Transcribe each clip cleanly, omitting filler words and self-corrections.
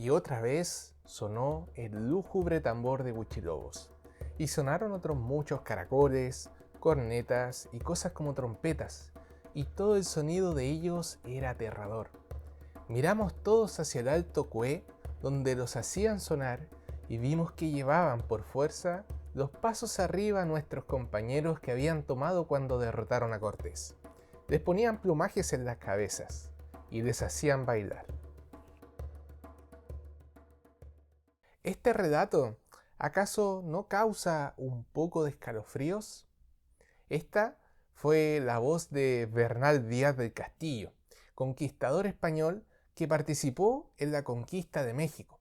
Y otra vez sonó el lúgubre tambor de Huichilobos. Y sonaron otros muchos caracoles, cornetas y cosas como trompetas. Y todo el sonido de ellos era aterrador. Miramos todos hacia el Alto Cué, donde los hacían sonar, y vimos que llevaban por fuerza los pasos arriba a nuestros compañeros que habían tomado cuando derrotaron a Cortés. Les ponían plumajes en las cabezas y les hacían bailar. ¿Este relato acaso no causa un poco de escalofríos? Esta fue la voz de Bernal Díaz del Castillo, conquistador español que participó en la conquista de México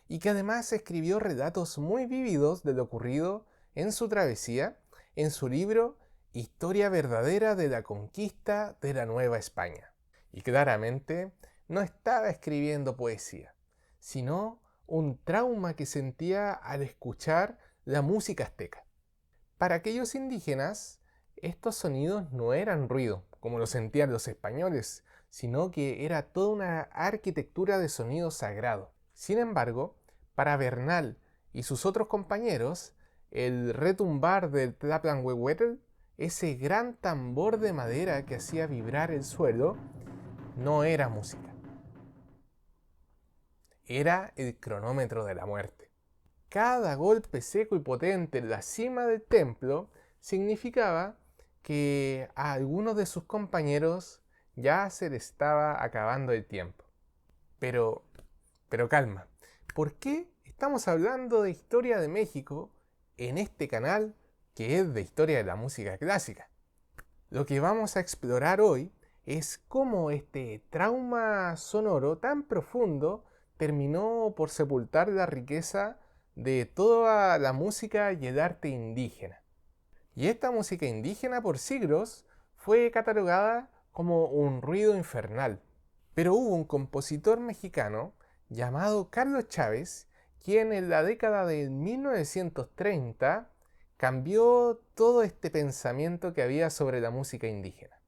y que además escribió relatos muy vívidos de lo ocurrido en su travesía en su libro Historia verdadera de la conquista de la Nueva España. Y claramente no estaba escribiendo poesía, sino un trauma que sentía al escuchar la música azteca. Para aquellos indígenas, estos sonidos no eran ruido, como lo sentían los españoles, sino que era toda una arquitectura de sonido sagrado. Sin embargo, para Bernal y sus otros compañeros, el retumbar del Tlapanhuehuetl, ese gran tambor de madera que hacía vibrar el suelo, no era música. Era el cronómetro de la muerte. Cada golpe seco y potente en la cima del templo significaba que a algunos de sus compañeros ya se le estaba acabando el tiempo. Pero calma, ¿por qué estamos hablando de historia de México en este canal que es de historia de la música clásica? Lo que vamos a explorar hoy es cómo este trauma sonoro tan profundo terminó por sepultar la riqueza de toda la música y el arte indígena. Y esta música indígena por siglos fue catalogada como un ruido infernal. Pero hubo un compositor mexicano llamado Carlos Chávez, quien en la década de 1930 cambió todo este pensamiento que había sobre la música indígena.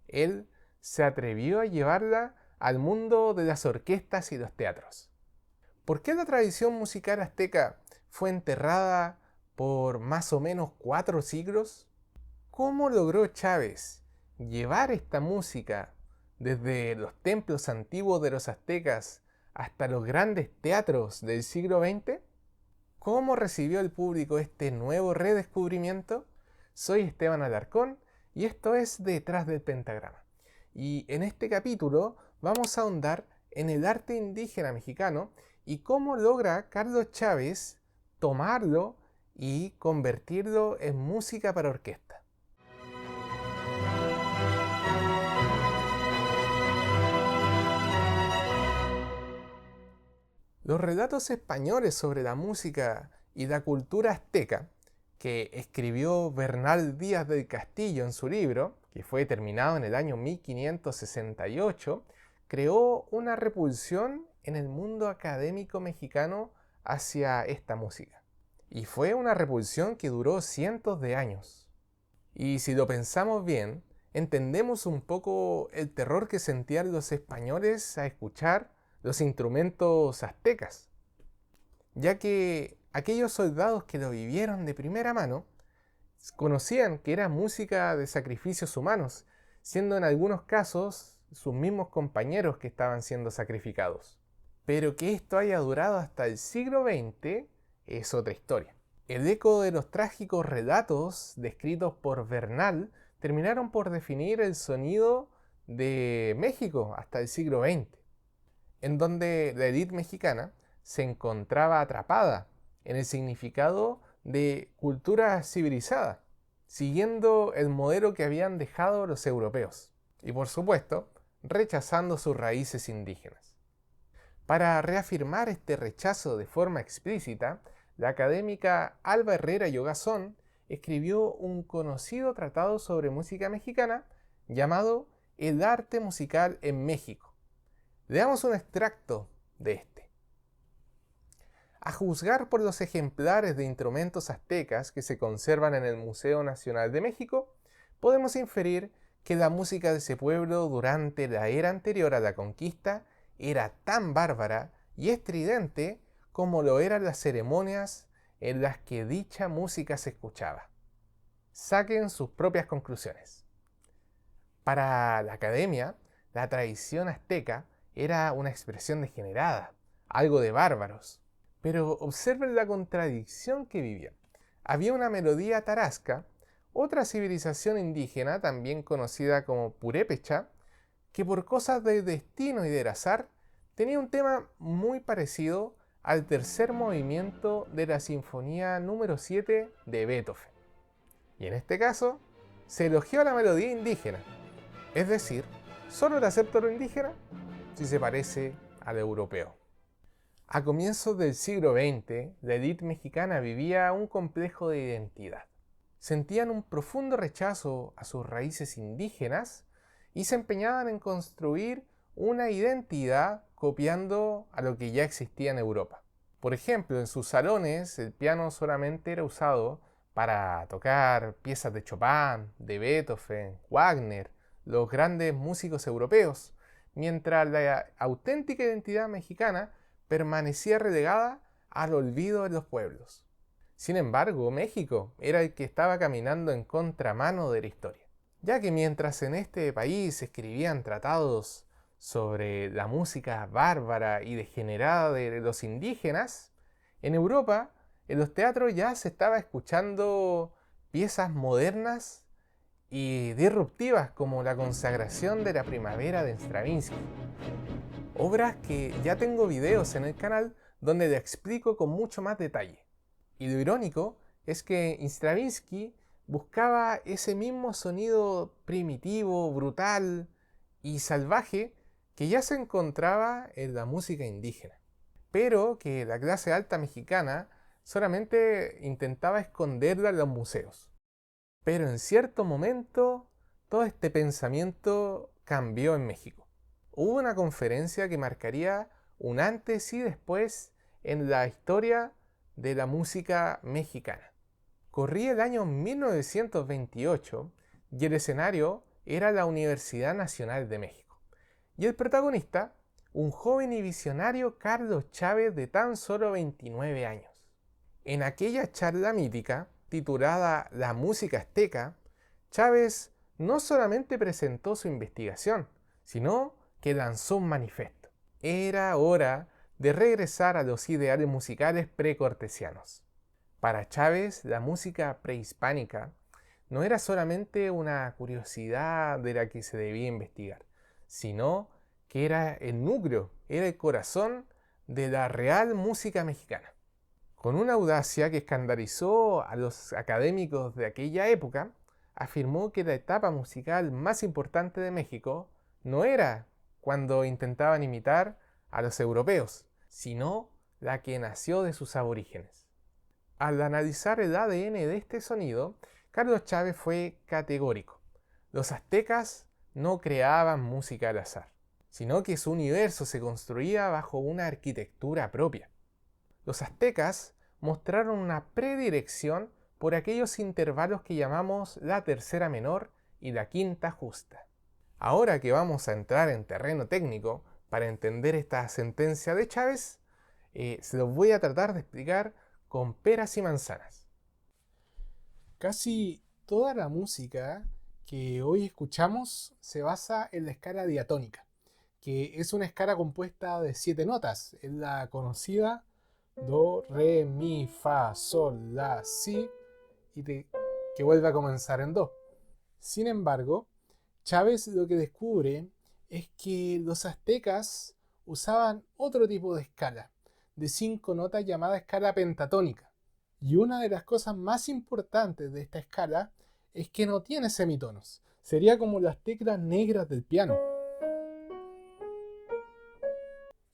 Él se atrevió a llevarla al mundo de las orquestas y los teatros. ¿Por qué la tradición musical azteca fue enterrada por más o menos 4 siglos? ¿Cómo logró Chávez llevar esta música desde los templos antiguos de los aztecas hasta los grandes teatros del siglo XX? ¿Cómo recibió el público este nuevo redescubrimiento? Soy Esteban Alarcón y esto es Detrás del Pentagrama. Y en este capítulo vamos a ahondar en el arte indígena mexicano y cómo logra Carlos Chávez tomarlo y convertirlo en música para orquesta. Los relatos españoles sobre la música y la cultura azteca que escribió Bernal Díaz del Castillo en su libro, que fue terminado en el año 1568, creó una repulsión en el mundo académico mexicano hacia esta música. Y fue una repulsión que duró cientos de años. Y si lo pensamos bien, entendemos un poco el terror que sentían los españoles a escuchar los instrumentos aztecas, ya que aquellos soldados que lo vivieron de primera mano conocían que era música de sacrificios humanos, siendo en algunos casos sus mismos compañeros que estaban siendo sacrificados. Pero que esto haya durado hasta el siglo XX es otra historia. El eco de los trágicos relatos descritos por Bernal terminaron por definir el sonido de México hasta el siglo XX, en donde la élite mexicana se encontraba atrapada en el significado de cultura civilizada, siguiendo el modelo que habían dejado los europeos, y por supuesto, rechazando sus raíces indígenas. Para reafirmar este rechazo de forma explícita, la académica Alba Herrera y Ogazón escribió un conocido tratado sobre música mexicana llamado El arte musical en México. Leamos un extracto de este. A juzgar por los ejemplares de instrumentos aztecas que se conservan en el Museo Nacional de México, podemos inferir que la música de ese pueblo durante la era anterior a la conquista era tan bárbara y estridente como lo eran las ceremonias en las que dicha música se escuchaba. Saquen sus propias conclusiones. Para la academia, la tradición azteca era una expresión degenerada, algo de bárbaros. Pero observen la contradicción que vivía. Había una melodía tarasca, otra civilización indígena, también conocida como purépecha, que por cosas del destino y del azar, tenía un tema muy parecido al tercer movimiento de la Sinfonía número 7 de Beethoven. Y en este caso, se elogió la melodía indígena, es decir, solo le acepto lo indígena si se parece al europeo. A comienzos del siglo XX, la élite mexicana vivía un complejo de identidad. Sentían un profundo rechazo a sus raíces indígenas y se empeñaban en construir una identidad copiando a lo que ya existía en Europa. Por ejemplo, en sus salones el piano solamente era usado para tocar piezas de Chopin, de Beethoven, Wagner, los grandes músicos europeos, mientras la auténtica identidad mexicana permanecía relegada al olvido de los pueblos. Sin embargo, México era el que estaba caminando en contramano de la historia, ya que mientras en este país se escribían tratados sobre la música bárbara y degenerada de los indígenas, en Europa, en los teatros ya se estaba escuchando piezas modernas y disruptivas como La consagración de la primavera de Stravinsky. Obras que ya tengo videos en el canal donde le explico con mucho más detalle. Y lo irónico es que Stravinsky buscaba ese mismo sonido primitivo, brutal y salvaje que ya se encontraba en la música indígena, pero que la clase alta mexicana solamente intentaba esconderla en los museos. Pero en cierto momento todo este pensamiento cambió en México. Hubo una conferencia que marcaría un antes y después en la historia de la música mexicana. Corría el año 1928 y el escenario era la Universidad Nacional de México. Y el protagonista, un joven y visionario Carlos Chávez de tan solo 29 años. En aquella charla mítica, titulada La música azteca, Chávez no solamente presentó su investigación, sino que lanzó un manifiesto. Era hora de regresar a los ideales musicales precortesianos. Para Chávez, la música prehispánica no era solamente una curiosidad de la que se debía investigar, sino que era el núcleo, era el corazón de la real música mexicana. Con una audacia que escandalizó a los académicos de aquella época, afirmó que la etapa musical más importante de México no era cuando intentaban imitar a los europeos, sino la que nació de sus aborígenes. Al analizar el ADN de este sonido, Carlos Chávez fue categórico. Los aztecas no creaban música al azar, sino que su universo se construía bajo una arquitectura propia. Los aztecas mostraron una predilección por aquellos intervalos que llamamos la tercera menor y la quinta justa. Ahora que vamos a entrar en terreno técnico para entender esta sentencia de Chávez, se los voy a tratar de explicar con peras y manzanas. Casi toda la música que hoy escuchamos se basa en la escala diatónica, que es una escala compuesta de 7 notas. Es la conocida do, re, mi, fa, sol, la, si y que vuelve a comenzar en do. Sin embargo, Chávez lo que descubre es que los aztecas usaban otro tipo de escala, de 5 notas llamada escala pentatónica. Y una de las cosas más importantes de esta escala es que no tiene semitonos. Sería como las teclas negras del piano.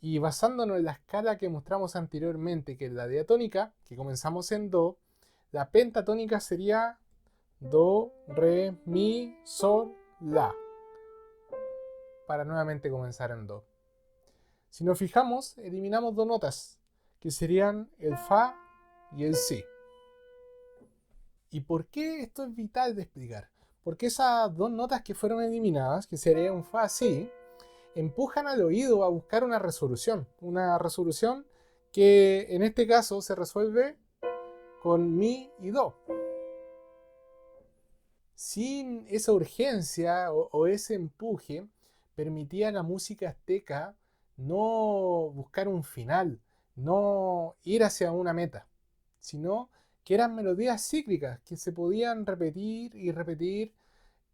Y basándonos en la escala que mostramos anteriormente, que es la diatónica, que comenzamos en do, la pentatónica sería do, re, mi, sol, la, para nuevamente comenzar en do. Si nos fijamos, eliminamos 2 notas, que serían el fa y el si. ¿Y por qué esto es vital de explicar? Porque esas 2 notas que fueron eliminadas, que serían un fa, si, empujan al oído a buscar una resolución que en este caso se resuelve con mi y do. Sin esa urgencia o ese empuje, permitía a la música azteca no buscar un final, no ir hacia una meta, sino que eran melodías cíclicas que se podían repetir y repetir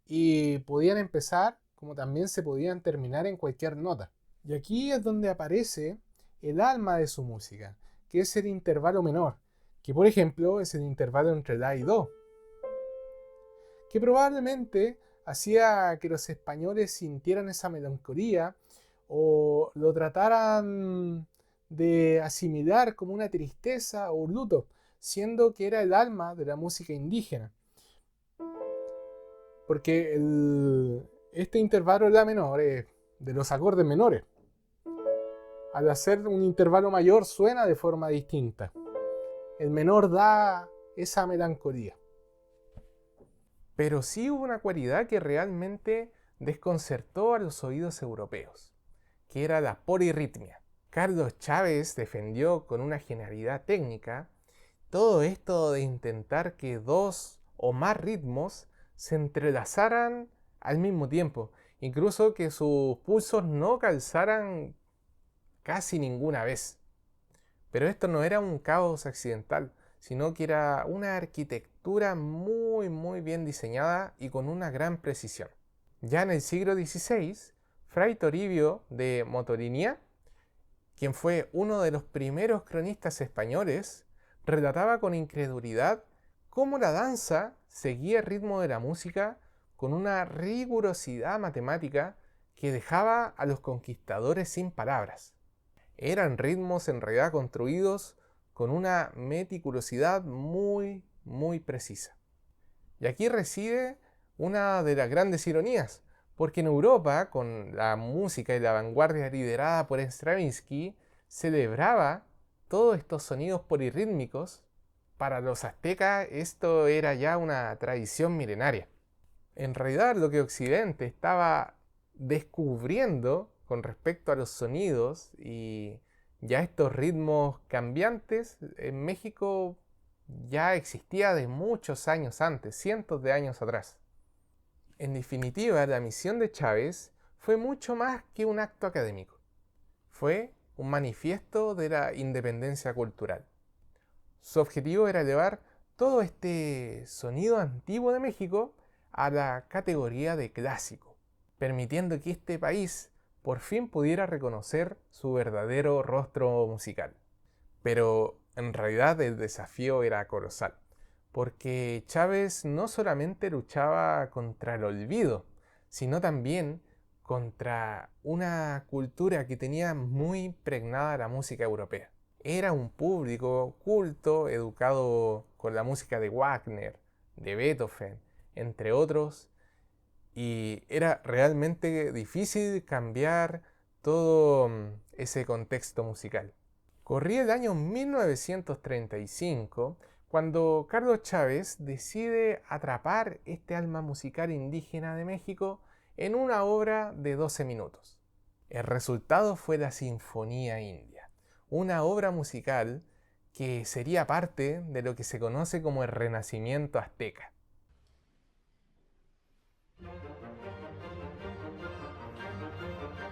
y podían empezar como también se podían terminar en cualquier nota. Y aquí es donde aparece el alma de su música, que es el intervalo menor, que por ejemplo es el intervalo entre la y do, que probablemente hacía que los españoles sintieran esa melancolía o lo trataran de asimilar como una tristeza o luto, siendo que era el alma de la música indígena. Porque este intervalo en la menor es de los acordes menores. Al hacer un intervalo mayor suena de forma distinta. El menor da esa melancolía. Pero sí hubo una cualidad que realmente desconcertó a los oídos europeos, que era la polirritmia. Carlos Chávez defendió con una genialidad técnica todo esto de intentar que dos o más ritmos se entrelazaran al mismo tiempo, incluso que sus pulsos no calzaran casi ninguna vez. Pero esto no era un caos accidental, sino que era una arquitectura muy bien diseñada y con una gran precisión. Ya en el siglo XVI, Fray Toribio de Motolinía, quien fue uno de los primeros cronistas españoles, relataba con incredulidad cómo la danza seguía el ritmo de la música con una rigurosidad matemática que dejaba a los conquistadores sin palabras. Eran ritmos en realidad construidos con una meticulosidad muy precisa. Y aquí reside una de las grandes ironías, porque en Europa, con la música y la vanguardia liderada por Stravinsky, celebraba todos estos sonidos polirrítmicos. Para los aztecas esto era ya una tradición milenaria. En realidad lo que Occidente estaba descubriendo con respecto a los sonidos y ya estos ritmos cambiantes, en México ya existía de muchos años antes, cientos de años atrás. En definitiva, la misión de Chávez fue mucho más que un acto académico. Fue un manifiesto de la independencia cultural. Su objetivo era llevar todo este sonido antiguo de México a la categoría de clásico, permitiendo que este país por fin pudiera reconocer su verdadero rostro musical. Pero en realidad el desafío era colosal, porque Chávez no solamente luchaba contra el olvido, sino también contra una cultura que tenía muy impregnada la música europea. Era un público culto, educado con la música de Wagner, de Beethoven, entre otros, y era realmente difícil cambiar todo ese contexto musical. Corría el año 1935 cuando Carlos Chávez decide atrapar este alma musical indígena de México en una obra de 12 minutos. El resultado fue la Sinfonía India, una obra musical que sería parte de lo que se conoce como el Renacimiento azteca.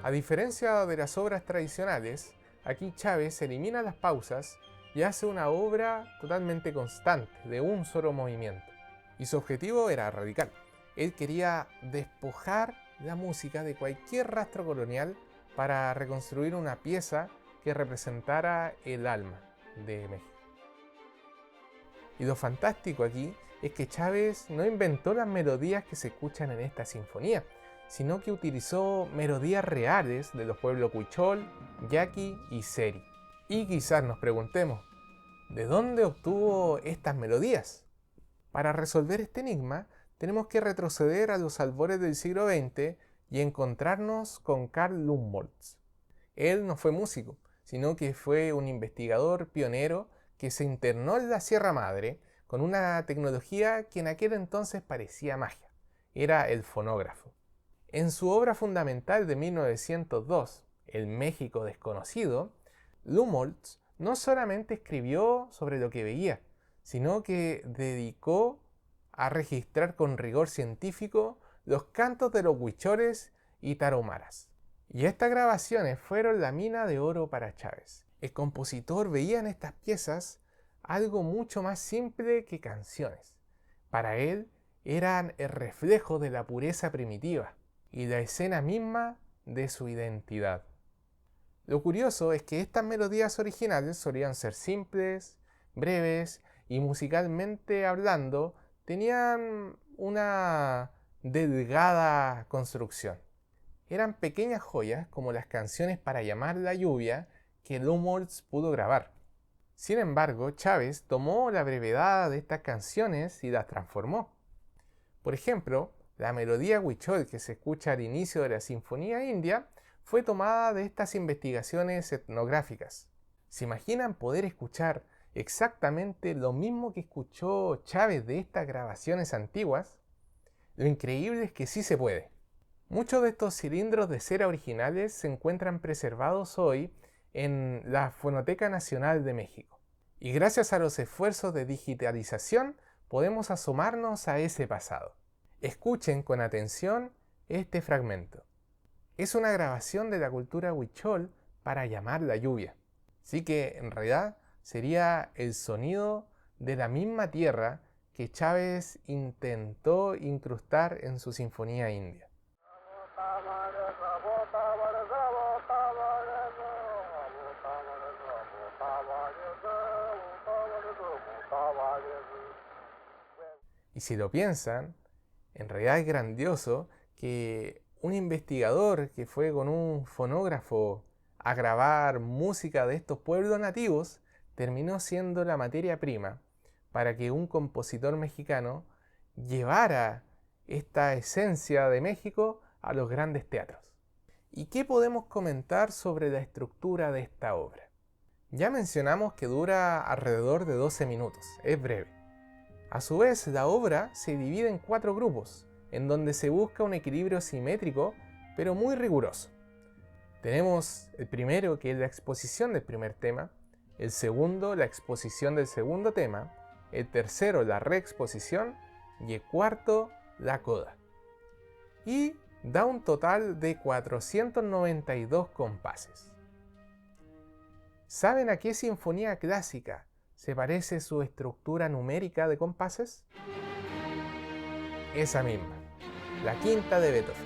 A diferencia de las obras tradicionales, aquí Chávez elimina las pausas y hace una obra totalmente constante, de un solo movimiento. Y su objetivo era radical. Él quería despojar la música de cualquier rastro colonial para reconstruir una pieza que representara el alma de México. Y lo fantástico aquí es que Chávez no inventó las melodías que se escuchan en esta sinfonía, sino que utilizó melodías reales de los pueblos Huichol, Yaqui y Seri. Y quizás nos preguntemos, ¿de dónde obtuvo estas melodías? Para resolver este enigma, tenemos que retroceder a los albores del siglo XX y encontrarnos con Carl Lumholtz. Él no fue músico, sino que fue un investigador pionero que se internó en la Sierra Madre con una tecnología que en aquel entonces parecía magia. Era el fonógrafo. En su obra fundamental de 1902, El México desconocido, Lumholtz no solamente escribió sobre lo que veía, sino que dedicó a registrar con rigor científico los cantos de los huicholes y tarahumaras. Y estas grabaciones fueron la mina de oro para Chávez. El compositor veía en estas piezas algo mucho más simple que canciones. Para él eran el reflejo de la pureza primitiva y la escena misma de su identidad. Lo curioso es que estas melodías originales solían ser simples, breves y musicalmente hablando tenían una delgada construcción. Eran pequeñas joyas como las canciones para llamar la lluvia que Lumholtz pudo grabar. Sin embargo, Chávez tomó la brevedad de estas canciones y las transformó. Por ejemplo, la melodía huichol que se escucha al inicio de la Sinfonía India fue tomada de estas investigaciones etnográficas. ¿Se imaginan poder escuchar exactamente lo mismo que escuchó Chávez de estas grabaciones antiguas? Lo increíble es que sí se puede. Muchos de estos cilindros de cera originales se encuentran preservados hoy en la Fonoteca Nacional de México. Y gracias a los esfuerzos de digitalización podemos asomarnos a ese pasado. Escuchen con atención este fragmento. Es una grabación de la cultura huichol para llamar la lluvia. Así que en realidad sería el sonido de la misma tierra que Chávez intentó incrustar en su Sinfonía India. Y si lo piensan, en realidad es grandioso que un investigador que fue con un fonógrafo a grabar música de estos pueblos nativos terminó siendo la materia prima para que un compositor mexicano llevara esta esencia de México a los grandes teatros. ¿Y qué podemos comentar sobre la estructura de esta obra? Ya mencionamos que dura alrededor de 12 minutos, es breve. A su vez, la obra se divide en 4 grupos, en donde se busca un equilibrio simétrico, pero muy riguroso. Tenemos el primero, que es la exposición del primer tema, el segundo, la exposición del segundo tema, el tercero, la reexposición, y el cuarto, la coda. Y da un total de 492 compases. ¿Saben a qué sinfonía clásica se parece su estructura numérica de compases? Esa misma, la quinta de Beethoven,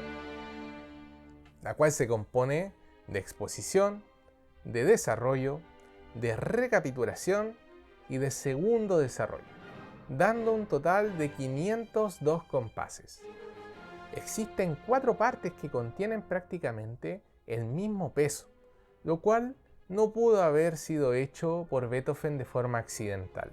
la cual se compone de exposición, de desarrollo, de recapitulación y de segundo desarrollo, dando un total de 502 compases. Existen 4 partes que contienen prácticamente el mismo peso, lo cual no pudo haber sido hecho por Beethoven de forma accidental.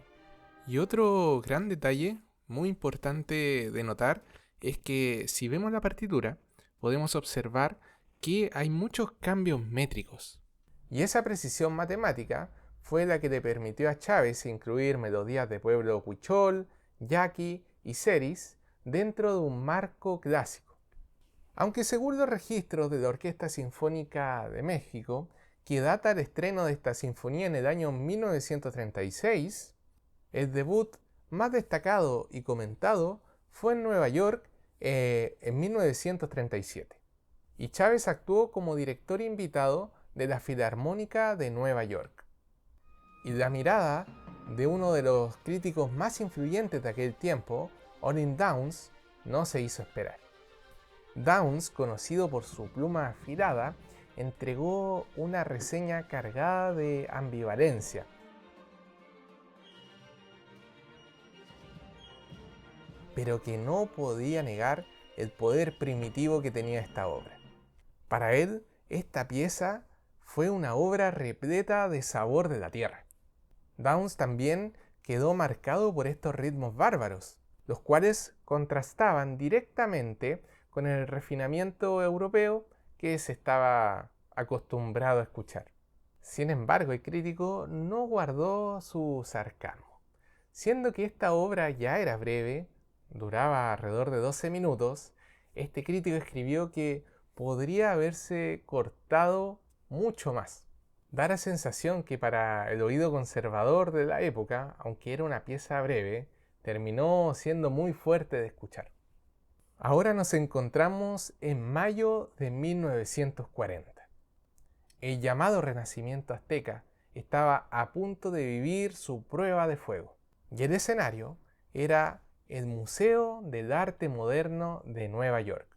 Y otro gran detalle muy importante de notar es que si vemos la partitura podemos observar que hay muchos cambios métricos. Y esa precisión matemática fue la que le permitió a Chávez incluir melodías de pueblo huichol, yaqui y seris dentro de un marco clásico. Aunque según los registros de la Orquesta Sinfónica de México, que data el estreno de esta sinfonía en el año 1936, el debut más destacado y comentado fue en Nueva York en 1937. Y Chávez actuó como director invitado de la Filarmónica de Nueva York. Y la mirada de uno de los críticos más influyentes de aquel tiempo, Olin Downes, no se hizo esperar. Downes, conocido por su pluma afilada, entregó una reseña cargada de ambivalencia. Pero que no podía negar el poder primitivo que tenía esta obra. Para él, esta pieza fue una obra repleta de sabor de la tierra. Downes también quedó marcado por estos ritmos bárbaros, los cuales contrastaban directamente con el refinamiento europeo que se estaba acostumbrado a escuchar. Sin embargo, el crítico no guardó su sarcasmo. Siendo que esta obra ya era breve, duraba alrededor de 12 minutos, este crítico escribió que podría haberse cortado mucho más. Da la sensación que para el oído conservador de la época, aunque era una pieza breve, terminó siendo muy fuerte de escuchar. Ahora nos encontramos en mayo de 1940. El llamado Renacimiento Azteca estaba a punto de vivir su prueba de fuego, y el escenario era el Museo del Arte Moderno de Nueva York.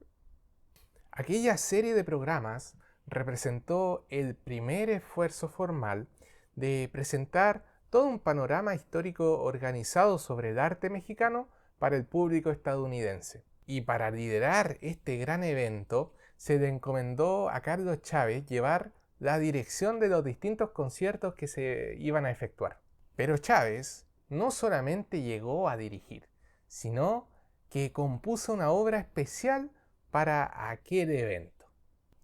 Aquella serie de programas representó el primer esfuerzo formal de presentar todo un panorama histórico organizado sobre el arte mexicano para el público estadounidense. Y para liderar este gran evento, se le encomendó a Carlos Chávez llevar la dirección de los distintos conciertos que se iban a efectuar. Pero Chávez no solamente llegó a dirigir, sino que compuso una obra especial para aquel evento,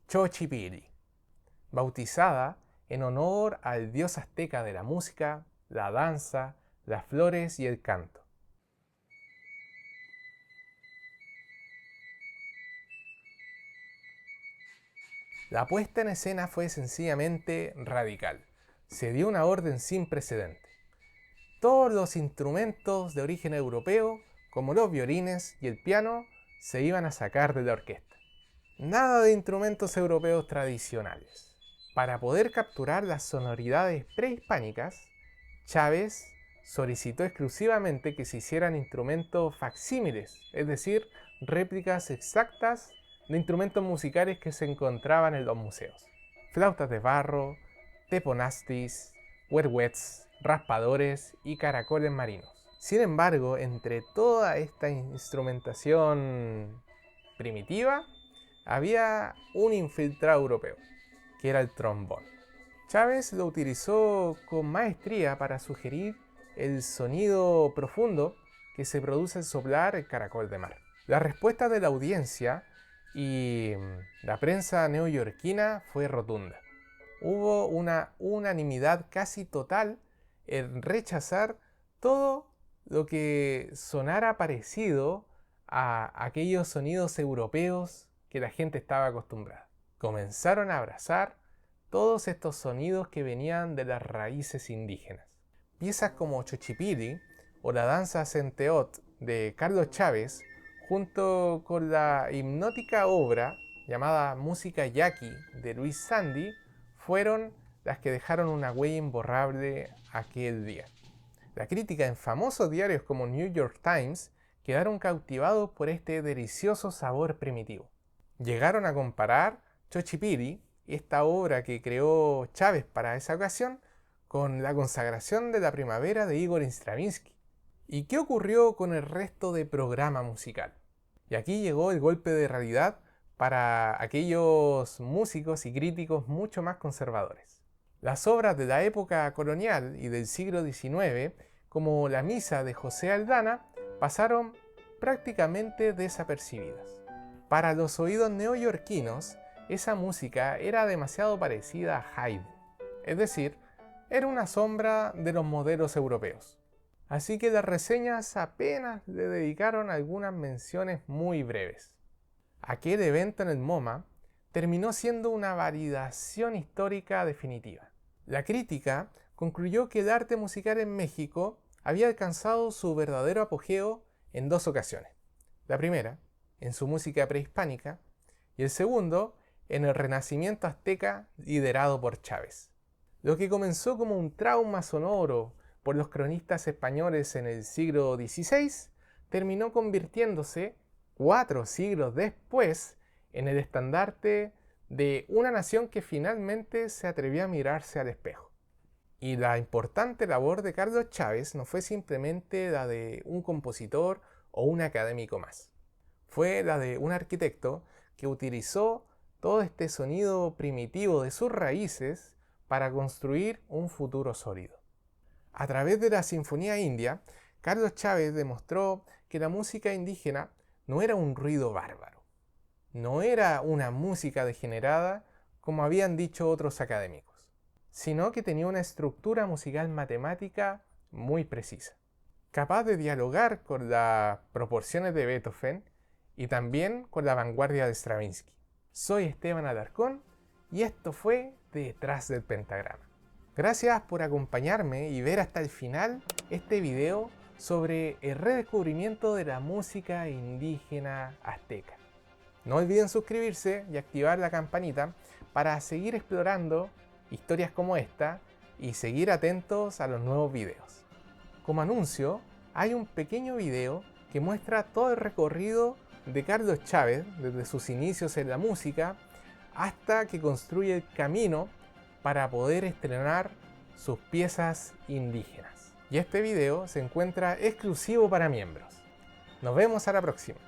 Xochipilli, bautizada en honor al dios azteca de la música, la danza, las flores y el canto. La puesta en escena fue sencillamente radical. Se dio una orden sin precedente. Todos los instrumentos de origen europeo, como los violines y el piano, se iban a sacar de la orquesta. Nada de instrumentos europeos tradicionales. Para poder capturar las sonoridades prehispánicas, Chávez solicitó exclusivamente que se hicieran instrumentos facsímiles, es decir, réplicas exactas de instrumentos musicales que se encontraban en los museos. Flautas de barro, teponastis, huerhuets, raspadores y caracoles marinos. Sin embargo, entre toda esta instrumentación primitiva, había un infiltrado europeo, que era el trombón. Chávez lo utilizó con maestría para sugerir el sonido profundo que se produce al soplar el caracol de mar. La respuesta de la audiencia y la prensa neoyorquina fue rotunda. Hubo una unanimidad casi total en rechazar todo lo que sonara parecido a aquellos sonidos europeos que la gente estaba acostumbrada. Comenzaron a abrazar todos estos sonidos que venían de las raíces indígenas. Piezas como Xochipilli o la danza Centeot de Carlos Chávez, junto con la hipnótica obra llamada Música Yaqui de Luis Sandy, fueron las que dejaron una huella imborrable aquel día. La crítica en famosos diarios como New York Times quedaron cautivados por este delicioso sabor primitivo. Llegaron a comparar Xochipilli, esta obra que creó Chávez para esa ocasión, con la consagración de la primavera de Igor Stravinsky. ¿Y qué ocurrió con el resto del programa musical? Y aquí llegó el golpe de realidad para aquellos músicos y críticos mucho más conservadores. Las obras de la época colonial y del siglo XIX, como la Misa de José Aldana, pasaron prácticamente desapercibidas. Para los oídos neoyorquinos, esa música era demasiado parecida a Haydn, es decir, era una sombra de los modelos europeos. Así que las reseñas apenas le dedicaron algunas menciones muy breves. Aquel evento en el MoMA terminó siendo una validación histórica definitiva. La crítica concluyó que el arte musical en México había alcanzado su verdadero apogeo en dos ocasiones. La primera, en su música prehispánica, y el segundo, en el Renacimiento azteca liderado por Chávez. Lo que comenzó como un trauma sonoro por los cronistas españoles en el siglo XVI, terminó convirtiéndose, 4 siglos después, en el estandarte de una nación que finalmente se atrevió a mirarse al espejo. Y la importante labor de Carlos Chávez no fue simplemente la de un compositor o un académico más. Fue la de un arquitecto que utilizó todo este sonido primitivo de sus raíces para construir un futuro sólido. A través de la Sinfonía India, Carlos Chávez demostró que la música indígena no era un ruido bárbaro, no era una música degenerada como habían dicho otros académicos, sino que tenía una estructura musical matemática muy precisa, capaz de dialogar con las proporciones de Beethoven y también con la vanguardia de Stravinsky. Soy Esteban Alarcón y esto fue Detrás del Pentagrama. Gracias por acompañarme y ver hasta el final este video sobre el redescubrimiento de la música indígena azteca. No olviden suscribirse y activar la campanita para seguir explorando historias como esta y seguir atentos a los nuevos videos. Como anuncio, hay un pequeño video que muestra todo el recorrido de Carlos Chávez desde sus inicios en la música hasta que construye el camino para poder estrenar sus piezas indígenas. Y este video se encuentra exclusivo para miembros. Nos vemos a la próxima.